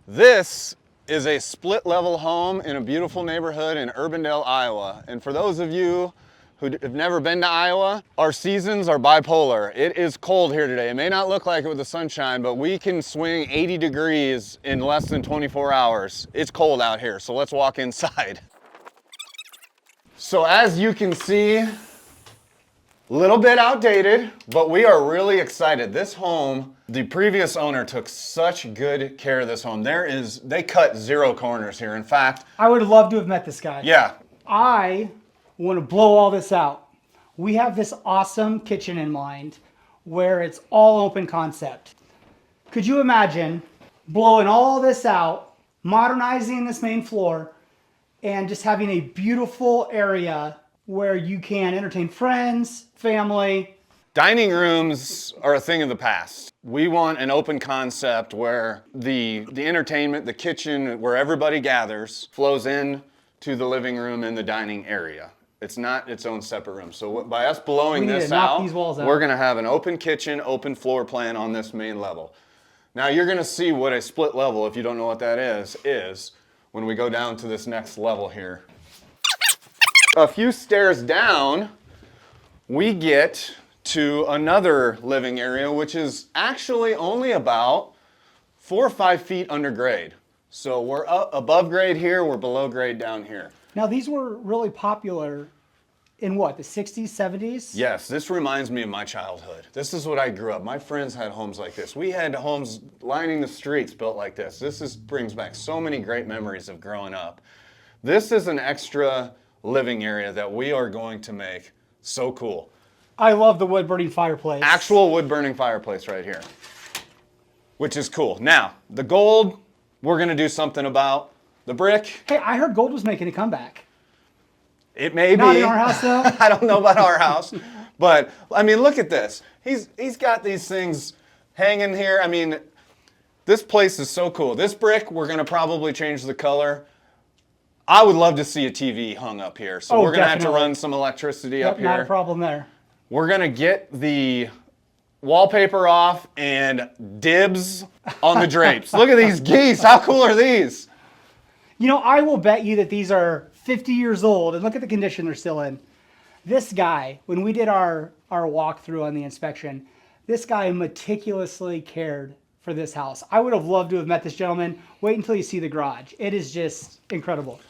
This is a split level home in a beautiful neighborhood in Urbandale, Iowa. And for those of you who have never been to Iowa, our seasons are bipolar. It is cold here today. It may not look like it with the sunshine, but we can swing 80 degrees in less than 24 hours. It's cold out here, so let's walk inside. So as you can see, a little bit outdated, but we are really excited. This home, the previous owner took such good care of this home. They cut zero corners here. In fact, I would love to have met this guy. yeah. I want to blow all this out. We have this awesome kitchen in mind where it's all open concept. Could you imagine blowing all this out, modernizing this main floor, and just having a beautiful area where you can entertain friends, family? Dining rooms are a thing of the past. We want an open concept where the entertainment, the kitchen, where everybody gathers, flows in to the living room and the dining area. It's not its own separate room. So by us blowing this out, we're gonna have an open kitchen, open floor plan on this main level. Now you're gonna see what a split level, if you don't know what that is when we go down to this next level here. A few stairs down, we get to another living area, which is actually only about 4 or 5 feet under grade. So we're up above grade here, we're below grade down here. Now these were really popular in what, the 60s, 70s? Yes, this reminds me of my childhood. This is what I grew up. My friends had homes like this. We had homes lining the streets built like this. Brings back so many great memories of growing up. This is an extra living area that we are going to make so cool. I love the wood burning fireplace. Actual wood burning fireplace right here, which is cool. Now, the gold, we're gonna do something about. The brick. Hey, I heard gold was making a comeback. It may be. Not in our house though. I don't know about our house, but I mean, look at this. He's got these things hanging here. I mean, this place is so cool. This brick, we're gonna probably change the color. I would love to see a TV hung up here. So we're gonna have to run some electricity up here. Not a problem there. We're gonna get the wallpaper off and dibs on the drapes. Look at these geese. How cool are these? You know, I will bet you that these are 50 years old, and look at the condition they're still in. This guy, when we did our walkthrough on the inspection, this guy meticulously cared for this house. I would have loved to have met this gentleman. Wait until you see the garage. It is just incredible.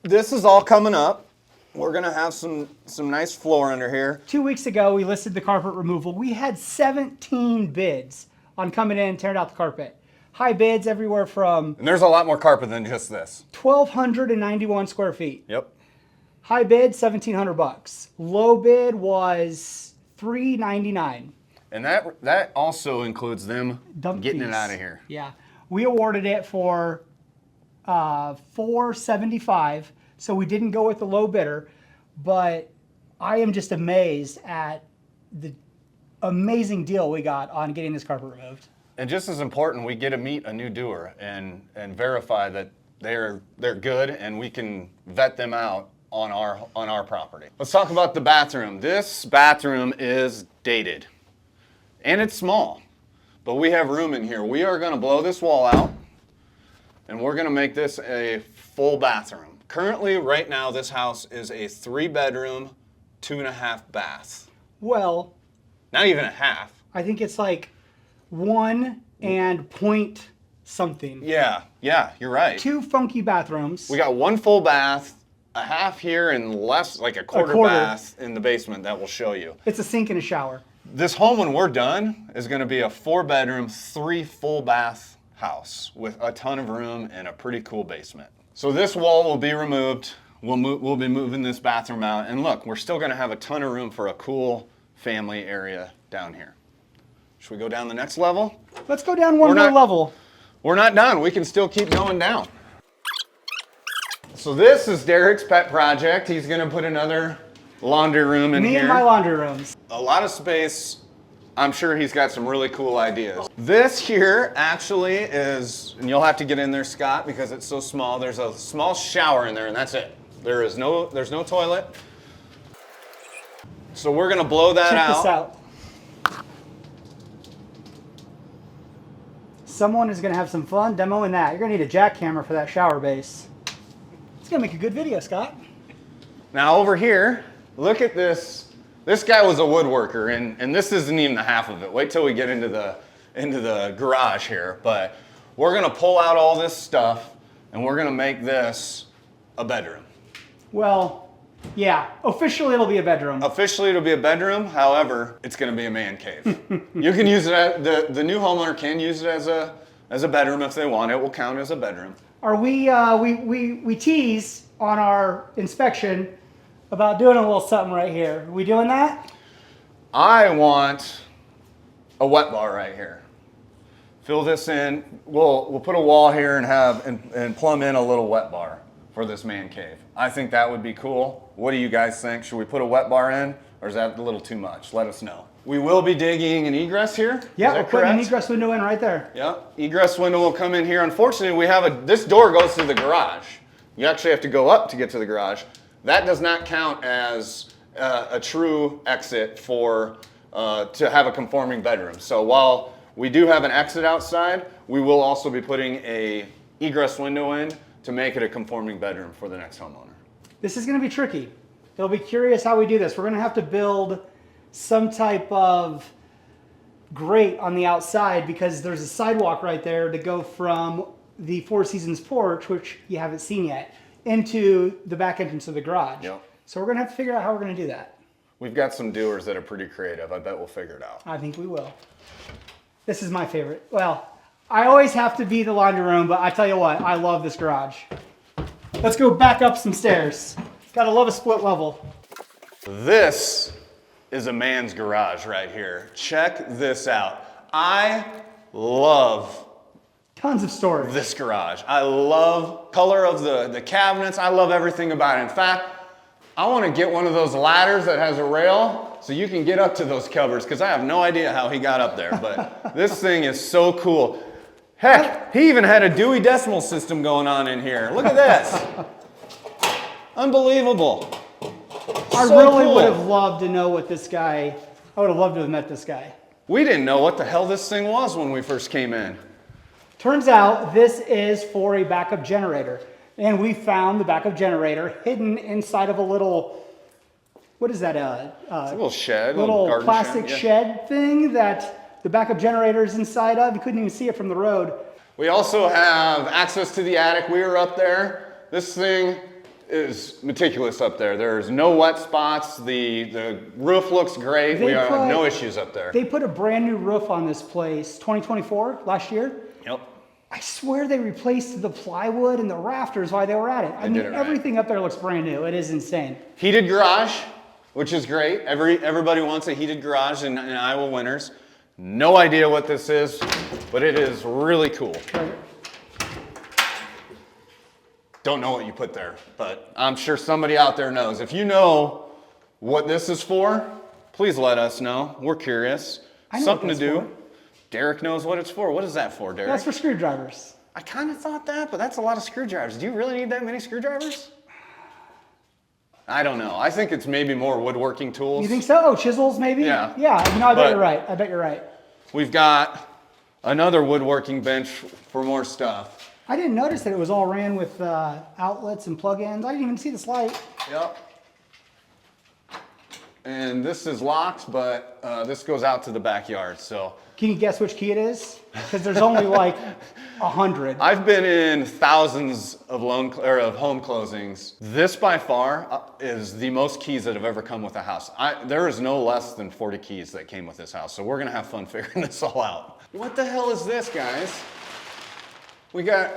This is all coming up. We're gonna have some nice floor under here. 2 weeks ago, we listed the carpet removal. We had 17 bids on coming in and tearing out the carpet. High bids everywhere from... And there's a lot more carpet than just this. 1,291 square feet. Yep. High bid, $1,700. Low bid was $399. And that also includes them getting it out of here. Yeah. We awarded it for $475, so we didn't go with the low bidder, but I am just amazed at the amazing deal we got on getting this carpet removed. And just as important, we get to meet a new doer and verify that they're good and we can vet them out on our property. Let's talk about the bathroom. This bathroom is dated and it's small, but we have room in here. We are gonna blow this wall out and we're gonna make this a full bathroom. Currently, right now, this house is a 3-bedroom, 2.5 bath. Well, not even a half. I think it's like 1 and point something. Yeah, you're right. 2 funky bathrooms. We got 1 full bath, a half here, and less, like a quarter bath in the basement that we'll show you. It's a sink and a shower. This home, when we're done, is gonna be a 4-bedroom, 3 full bath house with a ton of room and a pretty cool basement. So this wall will be removed. We'll be moving this bathroom out. And look, we're still gonna have a ton of room for a cool family area down here. Should we go down the next level? Let's go down one more level. We're not done. We can still keep going down. So this is Derek's pet project. He's gonna put another laundry room in here. Me and my laundry rooms. A lot of space. I'm sure he's got some really cool ideas. This here actually is, and you'll have to get in there, Scott, because it's so small. There's a small shower in there and that's it. There's no toilet. So we're gonna blow that out. Check this out. Someone is gonna have some fun demoing that. You're gonna need a jackhammer for that shower base. It's gonna make a good video, Scott. Now over here, look at this. This guy was a woodworker, and this isn't even the half of it. Wait till we get into the garage here. But we're gonna pull out all this stuff, and we're gonna make this a bedroom. Well, yeah, officially it'll be a bedroom. Officially it'll be a bedroom, however, it's gonna be a man cave. You can use it, the new homeowner can use it as a bedroom if they want. It will count as a bedroom. Are we tease on our inspection about doing a little something right here. Are we doing that? I want a wet bar right here. Fill this in. We'll put a wall here and plumb in a little wet bar for this man cave. I think that would be cool. What do you guys think? Should we put a wet bar in, or is that a little too much? Let us know. We will be digging an egress here. Yeah, we're putting an egress window in right there. Yeah, egress window will come in here. Unfortunately, we have this door goes to the garage. You actually have to go up to get to the garage. That does not count as a true exit for to have a conforming bedroom. So while we do have an exit outside, we will also be putting a egress window in to make it a conforming bedroom for the next homeowner. This is going to be tricky. It'll be curious how we do this. We're going to have to build some type of grate on the outside because there's a sidewalk right there to go from the Four Seasons porch, which you haven't seen yet, into the back entrance of the garage. Yep. So we're going to have to figure out how we're going to do that. We've got some doers that are pretty creative. I bet we'll figure it out. I think we will. This is my favorite. Well, I always have to be the laundry room, but I tell you what, I love this garage. Let's go back up some stairs. Gotta love a split level. This is a man's garage right here. Check this out. I love Tons of storage. this garage. I love color of the cabinets. I love everything about it. In fact, I want to get one of those ladders that has a rail so you can get up to those cupboards because I have no idea how he got up there, but this thing is so cool. Heck, he even had a Dewey Decimal System going on in here. Look at this. Unbelievable. I So really cool. would have loved to know what this guy, I would have loved to have met this guy. We didn't know what the hell this thing was when we first came in. Turns out this is for a backup generator. And we found the backup generator hidden inside of a little, what is that? It's a little shed, little garden plastic yeah. shed thing that the backup generator is inside of. You couldn't even see it from the road. We also have access to the attic. We were up there. This thing is meticulous up there. There's no wet spots. The roof looks great. We have no issues up there. They put a brand new roof on this place, 2024, last year. Yep. I swear they replaced the plywood and the rafters while they were at it. I mean, did it right. everything up there looks brand new. It is insane. Heated garage, which is great. Everybody wants a heated garage in Iowa winters. No idea what this is, but it is really cool. Don't know what you put there, but I'm sure somebody out there knows. If you know what this is for, please let us know. We're curious. I know Something what to that's do. for. Derek knows what it's for. What is that for, Derek? That's for screwdrivers. I kind of thought that, but that's a lot of screwdrivers. Do you really need that many screwdrivers? I don't know. I think it's maybe more woodworking tools. You think so? Oh, chisels maybe? Yeah. Yeah, you know, I bet But- you're right. I bet you're right. We've got another woodworking bench for more stuff. I didn't notice that it was all ran with outlets and plug-ins. I didn't even see this light. Yep. And this is locked, but this goes out to the backyard, so. Can you guess which key it is? Because there's only like 100. I've been in thousands of home closings. This by far is the most keys that have ever come with a house. There is no less than 40 keys that came with this house, so we're gonna have fun figuring this all out. What the hell is this, guys? We got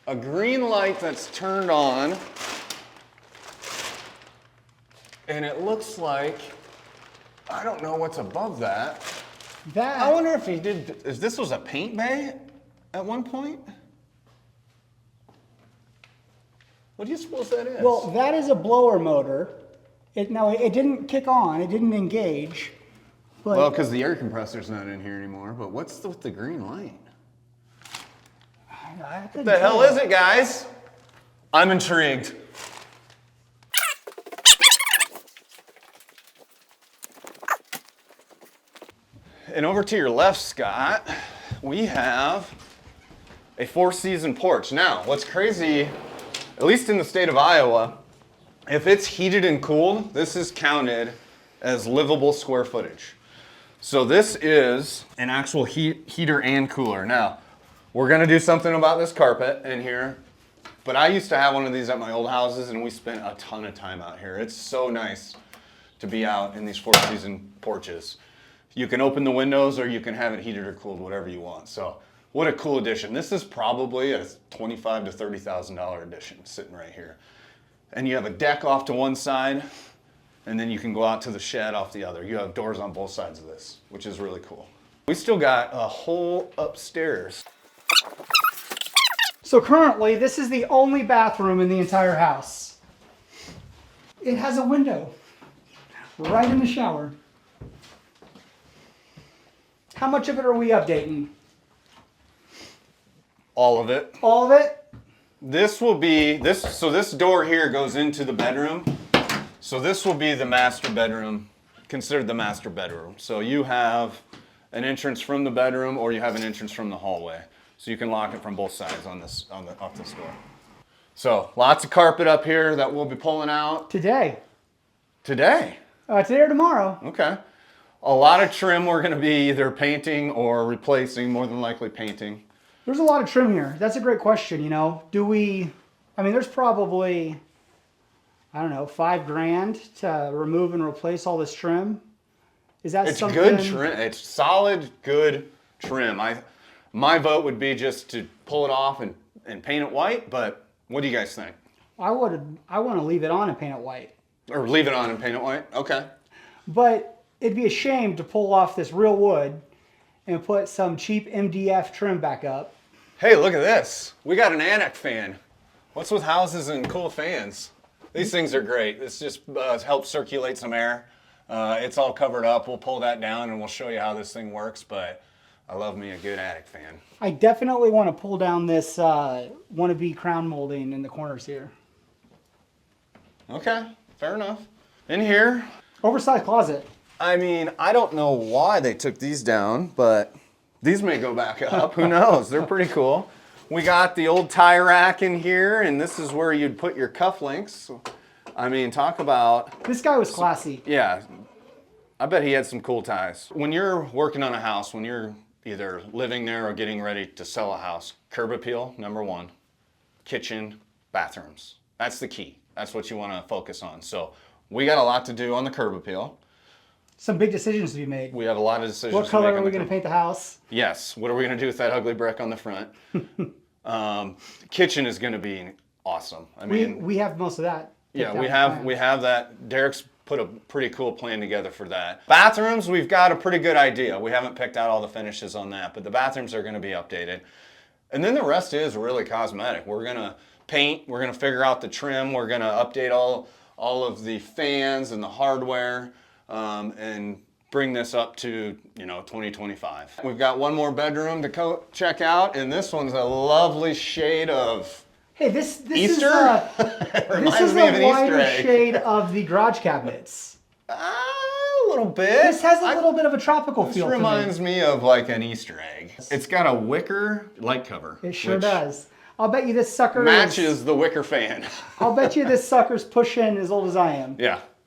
a green light that's turned on, and it looks like, I don't know what's above that. I wonder if he did, this was a paint bay at one point? What do you suppose that is? Well, that is a blower motor. Now, it didn't kick on. It didn't engage. But Well, because the air compressor's not in here anymore, but what's with the green light? What the hell is it, guys? I'm intrigued. And over to your left, Scott, we have a 4-season porch. Now, what's crazy, at least in the state of Iowa, if it's heated and cooled, this is counted as livable square footage. So this is an actual heater and cooler. Now, we're gonna do something about this carpet in here, but I used to have one of these at my old houses and we spent a ton of time out here. It's so nice to be out in these 4-season porches. You can open the windows or you can have it heated or cooled, whatever you want. So what a cool addition. This is probably a $25,000 to $30,000 addition sitting right here. And you have a deck off to one side, and then you can go out to the shed off the other. You have doors on both sides of this, which is really cool. We still got a whole upstairs. So currently, this is the only bathroom in the entire house. It has a window right in the shower. How much of it are we updating? All of it. All of it? This will be, so this door here goes into the bedroom. So this will be the master bedroom, considered the master bedroom. So you have an entrance from the bedroom or you have an entrance from the hallway. So you can lock it from both sides off this door. So lots of carpet up here that we'll be pulling out. Today. Today? Today or tomorrow. Okay. A lot of trim we're gonna be either painting or replacing, more than likely painting. There's a lot of trim here. That's a great question, you know. There's probably, I don't know, $5,000 to remove and replace all this trim. Is that it's something? Good trim. It's solid, good trim. My vote would be just to pull it off and paint it white, but what do you guys think? I want to leave it on and paint it white. Or leave it on and paint it white? Okay. But it'd be a shame to pull off this real wood and put some cheap MDF trim back up. Hey, look at this. We got an attic fan. What's with houses and cool fans? These things are great. This just helps circulate some air. It's all covered up. We'll pull that down and we'll show you how this thing works, but I love me a good attic fan. I definitely want to pull down this wannabe crown molding in the corners here. Okay, fair enough. In here, oversized closet. I mean, I don't know why they took these down, but these may go back up. Who knows? They're pretty cool. We got the old tie rack in here, and this is where you'd put your cufflinks. I mean, talk about... This guy was classy. Yeah. I bet he had some cool ties. When you're working on a house, when you're either living there or getting ready to sell a house, curb appeal, number one. Kitchen, bathrooms. That's the key. That's what you want to focus on. So we got a lot to do on the curb appeal. Some big decisions to be made. We have a lot of decisions What to color make are we going to paint the house? Yes. What are we going to do with that ugly brick on the front? Kitchen is going to be awesome. I mean, we have most of that. Yeah, we have that. Derek's put a pretty cool plan together for that. Bathrooms, we've got a pretty good idea. We haven't picked out all the finishes on that, but the bathrooms are going to be updated. And then the rest is really cosmetic. We're going to paint, we're going to figure out the trim, we're going to update all of the fans and the hardware, and bring this up to, 2025. We've got one more bedroom to check out, and this one's a lovely shade of Hey, this Easter? this is the lighter shade of the garage cabinets. A little bit. This has a little bit of a tropical feel to This reminds me of like an Easter egg. It's got a wicker light cover. It sure does. I'll bet you this sucker matches the wicker fan. I'll bet you this sucker's pushing as old as I am. Yeah.